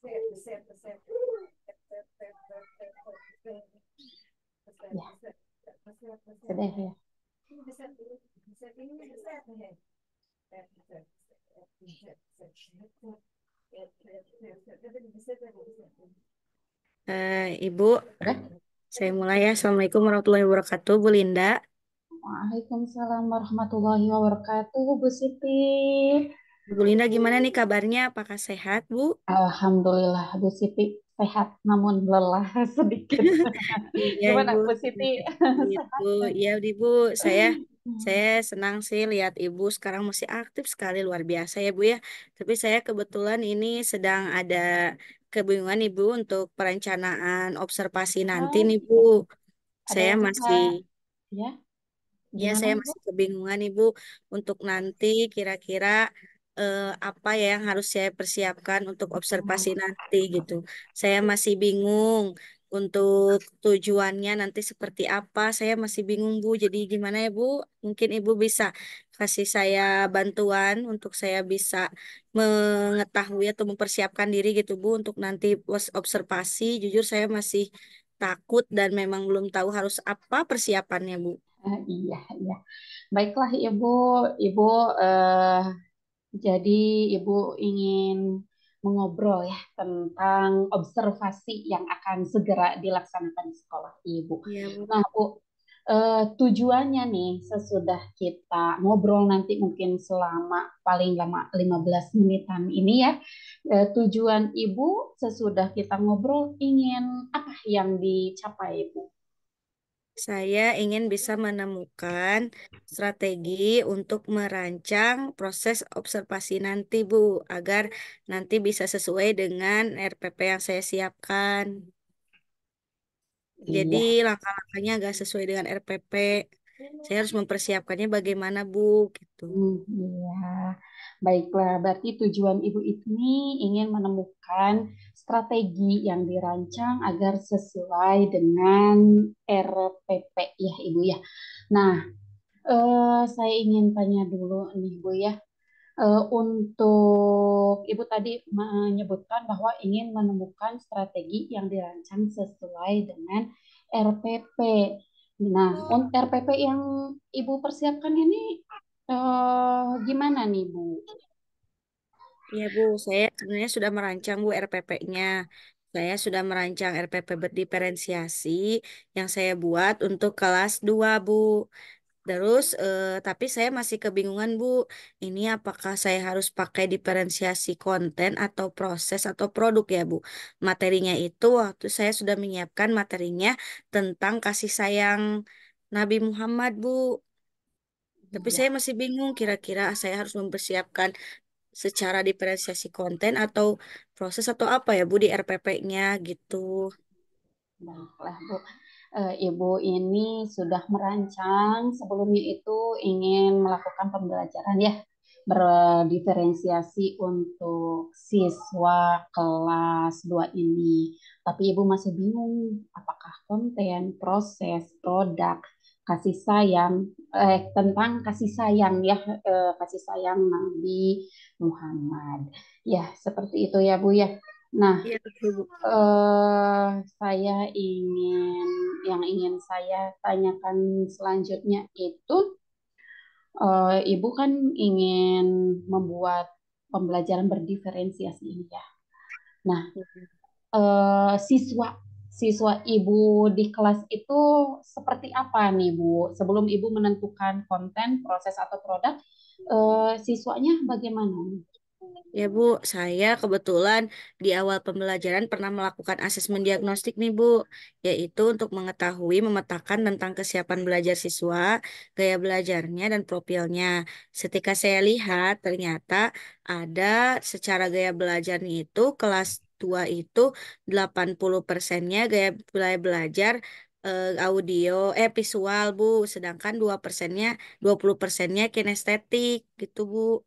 Ya, sudah ya. Ibu, Sudah. saya mulai ya. Assalamualaikum warahmatullahi wabarakatuh, Bu Linda. Waalaikumsalam warahmatullahi wabarakatuh, Bu Siti. Bu Linda gimana nih kabarnya? Apakah sehat, Bu? Alhamdulillah, Bu Siti sehat namun lelah sedikit. Iya, Gimana, Ibu. Bu Siti? Gitu. Sehat kan? Iya, Ibu. Saya senang sih lihat Ibu sekarang masih aktif sekali, luar biasa ya, Bu ya. Tapi saya kebetulan ini sedang ada kebingungan Ibu untuk perencanaan observasi nanti Oh, nih, Bu. ada Saya luka masih ya? Ya, Gimana, saya Bu? masih kebingungan Ibu untuk nanti kira-kira apa ya yang harus saya persiapkan untuk observasi nanti gitu. Saya masih bingung untuk tujuannya nanti seperti apa. Saya masih bingung Bu. Jadi gimana ya Bu? Mungkin Ibu bisa kasih saya bantuan untuk saya bisa mengetahui atau mempersiapkan diri gitu Bu untuk nanti observasi. Jujur saya masih takut dan memang belum tahu harus apa persiapannya Bu. Iya, iya. Baiklah, Ibu. Ibu eh, jadi Ibu ingin mengobrol ya tentang observasi yang akan segera dilaksanakan di sekolah Ibu. Iya, Bu. Nah, Bu, tujuannya nih sesudah kita ngobrol nanti mungkin selama paling lama 15 menitan ini ya, tujuan Ibu sesudah kita ngobrol ingin apa yang dicapai, Bu? Saya ingin bisa menemukan strategi untuk merancang proses observasi nanti, Bu, agar nanti bisa sesuai dengan RPP yang saya siapkan. Jadi Iya. langkah-langkahnya agak sesuai dengan RPP. Saya harus mempersiapkannya bagaimana, Bu, gitu. Iya, baiklah. Berarti tujuan Ibu ini ingin menemukan strategi yang dirancang agar sesuai dengan RPP ya, Ibu ya. Nah, saya ingin tanya dulu nih, Bu ya. Untuk Ibu tadi menyebutkan bahwa ingin menemukan strategi yang dirancang sesuai dengan RPP. Nah, untuk RPP yang Ibu persiapkan ini gimana nih, Bu? Iya Bu, saya sebenarnya sudah merancang Bu RPP-nya. Saya sudah merancang RPP berdiferensiasi yang saya buat untuk kelas 2 Bu. Terus, tapi saya masih kebingungan Bu. Ini apakah saya harus pakai diferensiasi konten atau proses atau produk ya Bu? Materinya itu waktu saya sudah menyiapkan materinya tentang kasih sayang Nabi Muhammad Bu. Tapi Ya, saya masih bingung kira-kira saya harus mempersiapkan secara diferensiasi konten atau proses atau apa ya Bu di RPP-nya gitu. baiklah, Bu. Ibu ini sudah merancang sebelumnya itu ingin melakukan pembelajaran ya berdiferensiasi untuk siswa kelas 2 ini. Tapi Ibu masih bingung apakah konten, proses, produk, kasih sayang, tentang kasih sayang ya, kasih sayang Nabi Muhammad. Ya, seperti itu ya Bu ya. Nah, Iya betul Bu. saya ingin yang ingin saya tanyakan selanjutnya itu Ibu kan ingin membuat pembelajaran berdiferensiasi ini ya. Nah, siswa siswa Ibu di kelas itu seperti apa nih Bu? Sebelum Ibu menentukan konten, proses atau produk, siswanya bagaimana? Ya Bu, saya kebetulan di awal pembelajaran pernah melakukan asesmen diagnostik nih Bu, yaitu untuk mengetahui memetakan tentang kesiapan belajar siswa, gaya belajarnya, dan profilnya. Ketika saya lihat, ternyata ada secara gaya belajarnya itu kelas 2 itu 80%-nya gaya belajar audio, visual Bu, sedangkan 20%-nya kinestetik gitu Bu.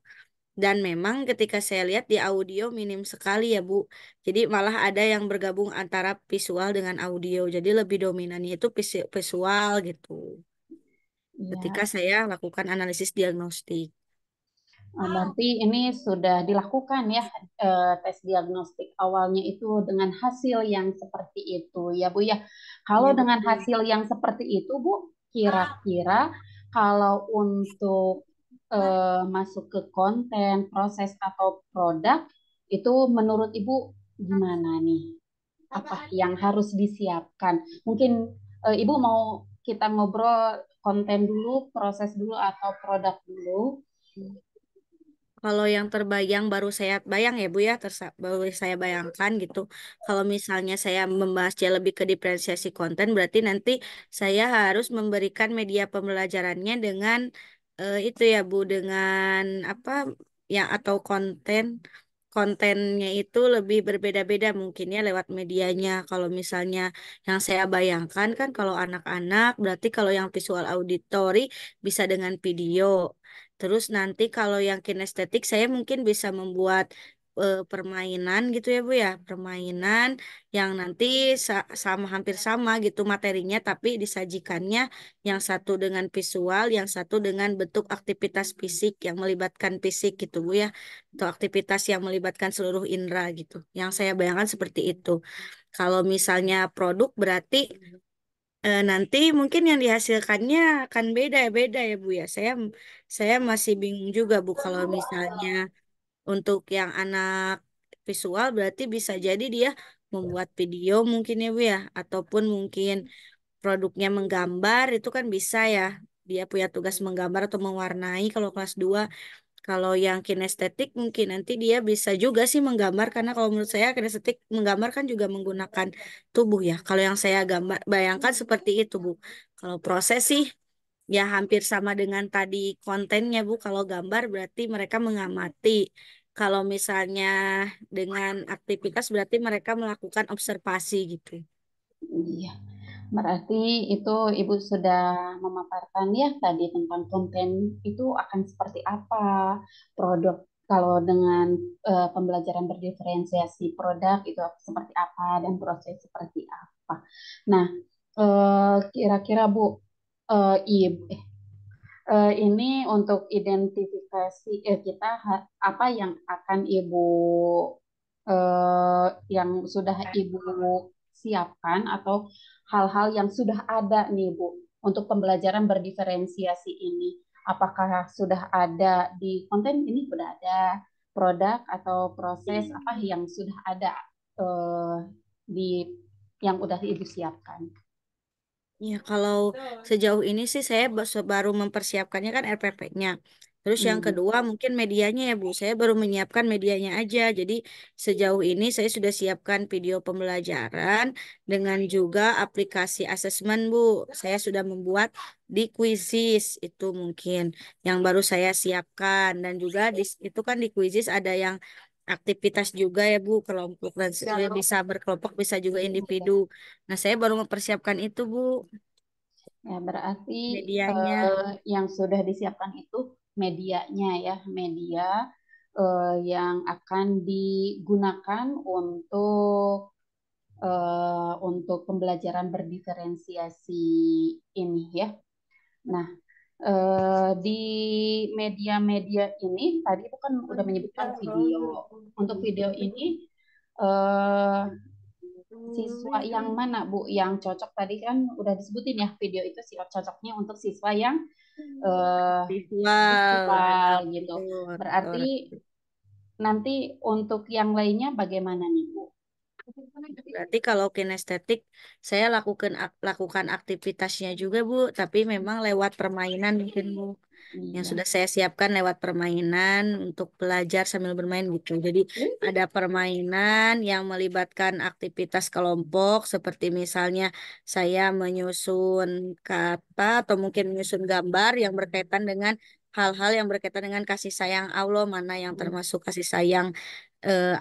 Dan memang ketika saya lihat di audio minim sekali ya Bu. Jadi malah ada yang bergabung antara visual dengan audio. Jadi lebih dominannya itu visual gitu. Ketika Ya, saya lakukan analisis diagnostik. Berarti ini sudah dilakukan ya, tes diagnostik awalnya itu dengan hasil yang seperti itu ya Bu ya. Kalau Iya dengan betul. hasil yang seperti itu Bu, kira-kira kalau untuk masuk ke konten, proses atau produk itu menurut Ibu gimana nih? Apa yang harus disiapkan? Mungkin Ibu mau kita ngobrol konten dulu, proses dulu atau produk dulu? Kalau yang terbayang baru saya bayang ya Bu ya, baru saya bayangkan gitu. Kalau misalnya saya membahasnya lebih ke diferensiasi konten, berarti nanti saya harus memberikan media pembelajarannya dengan itu ya Bu, dengan apa yang atau kontennya itu lebih berbeda-beda mungkin ya lewat medianya. Kalau misalnya yang saya bayangkan kan kalau anak-anak, berarti kalau yang visual auditory bisa dengan video. Terus nanti kalau yang kinestetik saya mungkin bisa membuat permainan gitu ya Bu ya, permainan yang nanti sama hampir sama gitu materinya tapi disajikannya yang satu dengan visual, yang satu dengan bentuk aktivitas fisik yang melibatkan fisik gitu Bu ya, atau aktivitas yang melibatkan seluruh indera gitu. Yang saya bayangkan seperti itu. Kalau misalnya produk berarti nanti mungkin yang dihasilkannya akan beda-beda ya Bu ya. Saya masih bingung juga Bu kalau misalnya untuk yang anak visual berarti bisa jadi dia membuat video mungkin ya Bu ya, ataupun mungkin produknya menggambar itu kan bisa ya. Dia punya tugas menggambar atau mewarnai kalau kelas 2. Kalau yang kinestetik mungkin nanti dia bisa juga sih menggambar karena kalau menurut saya kinestetik menggambar kan juga menggunakan tubuh ya. Kalau yang saya gambar bayangkan seperti itu Bu. Kalau proses sih ya hampir sama dengan tadi kontennya Bu. Kalau gambar berarti mereka mengamati. Kalau misalnya dengan aktivitas berarti mereka melakukan observasi gitu. Iya. Berarti itu Ibu sudah memaparkan ya tadi tentang konten itu akan seperti apa, produk kalau dengan pembelajaran berdiferensiasi produk itu seperti apa dan proses seperti apa. Nah, kira-kira Bu, Ibu, ini untuk identifikasi kita apa yang akan Ibu yang sudah Ibu siapkan atau hal-hal yang sudah ada nih Bu untuk pembelajaran berdiferensiasi ini. Apakah sudah ada di konten ini sudah ada produk atau proses apa yang sudah ada eh, di yang udah Ibu siapkan? Ya, kalau sejauh ini sih saya baru mempersiapkannya kan RPP-nya. Terus yang Hmm, kedua mungkin medianya ya Bu. Saya baru menyiapkan medianya aja. Jadi sejauh ini saya sudah siapkan video pembelajaran dengan juga aplikasi asesmen Bu. Saya sudah membuat di Quizzes itu mungkin yang baru saya siapkan dan juga itu kan di Quizzes ada yang aktivitas juga ya Bu, kelompok dan bisa berkelompok bisa juga individu. Nah, saya baru mempersiapkan itu, Bu, ya berarti medianya. yang sudah disiapkan itu medianya ya, media yang akan digunakan untuk pembelajaran berdiferensiasi ini ya. Nah, di media-media ini tadi itu kan udah menyebutkan video. Untuk video ini eh, siswa yang mana Bu yang cocok tadi kan udah disebutin ya video itu sih cocoknya untuk siswa yang eh, Visual, visual gitu. betul, Berarti betul. nanti untuk yang lainnya bagaimana nih Bu? Berarti kalau kinestetik, saya lakukan aktivitasnya juga, Bu, tapi memang lewat permainan mungkin, Bu. Yang Iya. sudah saya siapkan lewat permainan untuk belajar sambil bermain gitu. Jadi ada permainan yang melibatkan aktivitas kelompok seperti misalnya saya menyusun kata atau mungkin menyusun gambar yang berkaitan dengan hal-hal yang berkaitan dengan kasih sayang Allah, mana yang termasuk kasih sayang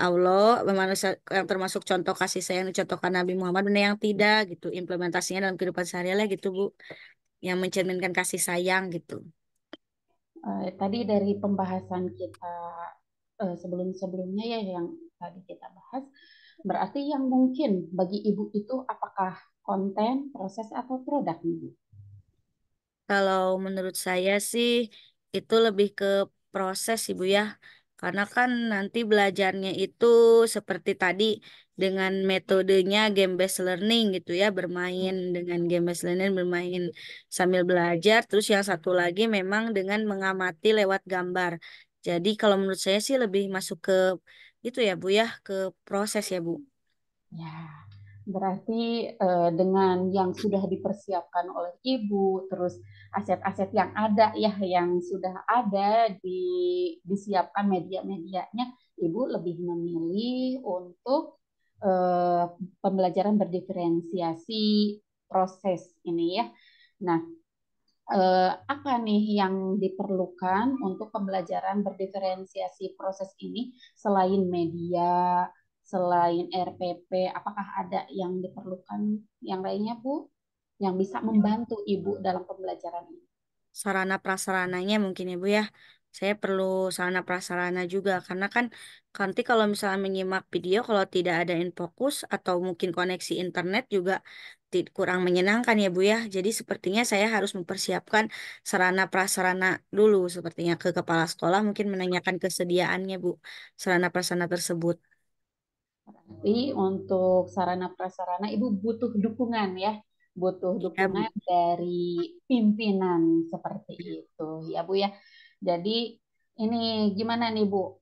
Allah, mana yang termasuk contoh kasih sayang dicontohkan Nabi Muhammad, mana yang tidak gitu. Implementasinya dalam kehidupan sehari-hari gitu, Bu, yang mencerminkan kasih sayang gitu. Tadi dari pembahasan kita sebelum-sebelumnya ya yang tadi kita bahas, berarti yang mungkin bagi Ibu itu apakah konten, proses, atau produk, Ibu? Kalau menurut saya sih itu lebih ke proses Ibu ya. Karena kan nanti belajarnya itu seperti tadi dengan metodenya game based learning gitu ya, bermain dengan game based learning, bermain sambil belajar. Terus yang satu lagi memang dengan mengamati lewat gambar. Jadi kalau menurut saya sih lebih masuk ke itu ya Bu ya, ke proses ya Bu. Ya, berarti dengan yang sudah dipersiapkan oleh ibu, terus aset-aset yang ada ya, yang sudah ada disiapkan media-medianya, ibu lebih memilih untuk eh, pembelajaran berdiferensiasi proses ini ya. Nah, apa nih yang diperlukan untuk pembelajaran berdiferensiasi proses ini selain media, selain RPP, apakah ada yang diperlukan yang lainnya, Bu, yang bisa membantu Ibu dalam pembelajaran ini? Sarana prasarananya mungkin ya Bu ya. Saya perlu sarana prasarana juga karena kan nanti kalau misalnya menyimak video kalau tidak ada infokus atau mungkin koneksi internet juga kurang menyenangkan ya Bu ya. Jadi sepertinya saya harus mempersiapkan sarana prasarana dulu sepertinya ke kepala sekolah mungkin menanyakan kesediaannya Bu sarana prasarana tersebut. Tapi untuk sarana prasarana Ibu butuh dukungan ya, butuh Ya dukungan Bu. dari pimpinan seperti itu ya Bu ya. Jadi ini gimana nih Bu?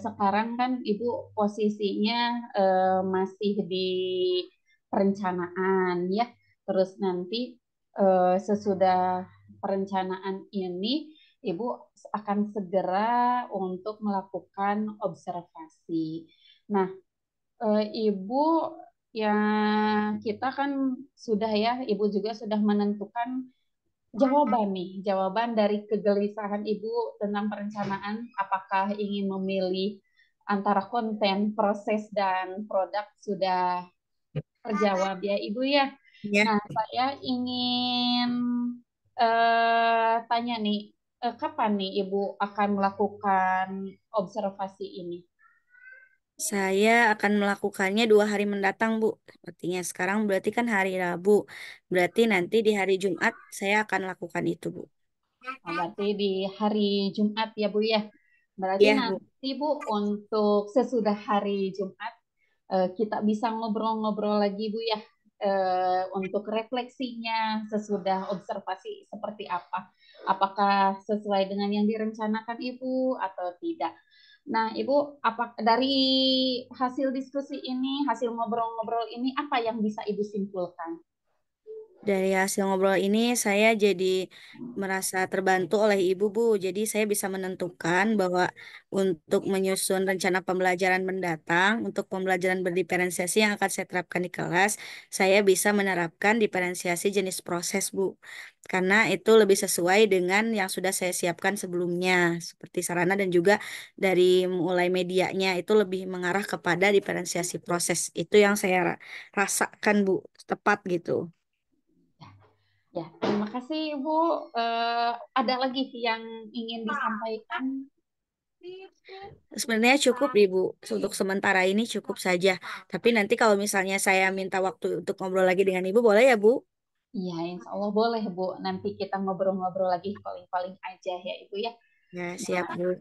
Sekarang kan Ibu posisinya masih di perencanaan ya. Terus nanti sesudah perencanaan ini Ibu akan segera untuk melakukan observasi. Nah, Ibu ya kita kan sudah ya, Ibu juga sudah menentukan jawaban nih, jawaban dari kegelisahan Ibu tentang perencanaan, apakah ingin memilih antara konten, proses, dan produk sudah terjawab ya Ibu ya. Ya. Nah, saya ingin tanya nih, kapan nih Ibu akan melakukan observasi ini? Saya akan melakukannya 2 hari mendatang, Bu. Sepertinya sekarang berarti kan hari Rabu. Berarti nanti di hari Jumat saya akan lakukan itu, Bu. Oh, berarti di hari Jumat ya Bu ya. Berarti Iya, Bu. nanti Bu untuk sesudah hari Jumat kita bisa ngobrol-ngobrol lagi Bu ya untuk refleksinya sesudah observasi seperti apa. Apakah sesuai dengan yang direncanakan Ibu atau tidak. Nah, Ibu, apa dari hasil diskusi ini, hasil ngobrol-ngobrol ini, apa yang bisa Ibu simpulkan? Dari hasil ngobrol ini saya jadi merasa terbantu oleh Ibu, Bu. Jadi saya bisa menentukan bahwa untuk menyusun rencana pembelajaran mendatang, untuk pembelajaran berdiferensiasi yang akan saya terapkan di kelas, saya bisa menerapkan diferensiasi jenis proses, Bu. Karena itu lebih sesuai dengan yang sudah saya siapkan sebelumnya, seperti sarana dan juga dari mulai medianya itu lebih mengarah kepada diferensiasi proses. Itu yang saya rasakan, Bu, tepat gitu. Ya, terima kasih Ibu. Ada lagi yang ingin disampaikan? Sebenarnya cukup, Ibu. Untuk sementara ini cukup saja. Tapi nanti kalau misalnya saya minta waktu untuk ngobrol lagi dengan Ibu, boleh ya, Bu? Iya, insya Allah boleh Bu. Nanti kita ngobrol-ngobrol lagi, calling-calling aja ya Ibu ya. Ya, Nah, siap, Bu.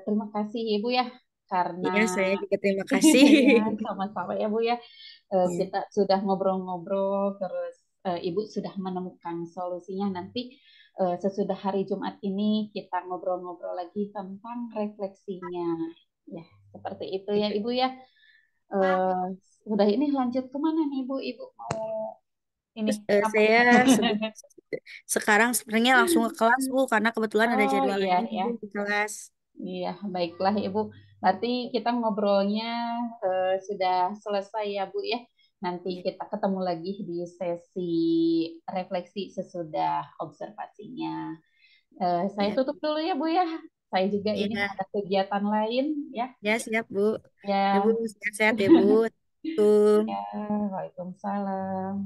terima kasih Ibu ya, karena Iya, saya juga terima kasih. ya sama-sama ya Bu ya. Ya, Kita sudah ngobrol-ngobrol, terus Ibu sudah menemukan solusinya. Nanti sesudah hari Jumat ini kita ngobrol-ngobrol lagi tentang refleksinya. Ya, seperti itu ya Ibu ya. Eh, Udah ini lanjut kemana nih Ibu? Ibu mau ini terus, ngapain? saya sekarang sebenarnya langsung ke kelas, Bu, karena kebetulan ada Oh jadwal iya ini, ya, Bu, di kelas. iya baiklah Ibu. Berarti kita ngobrolnya sudah selesai ya Bu ya. Nanti Ya, kita ketemu lagi di sesi refleksi sesudah observasinya. Saya ya, tutup dulu ya Bu ya. Saya juga ini iya, ada kegiatan lain ya. ya, siap, Bu. Ya, Bu, Ya, sehat-sehat ya, Bu. Assalamualaikum. ya, Waalaikumsalam.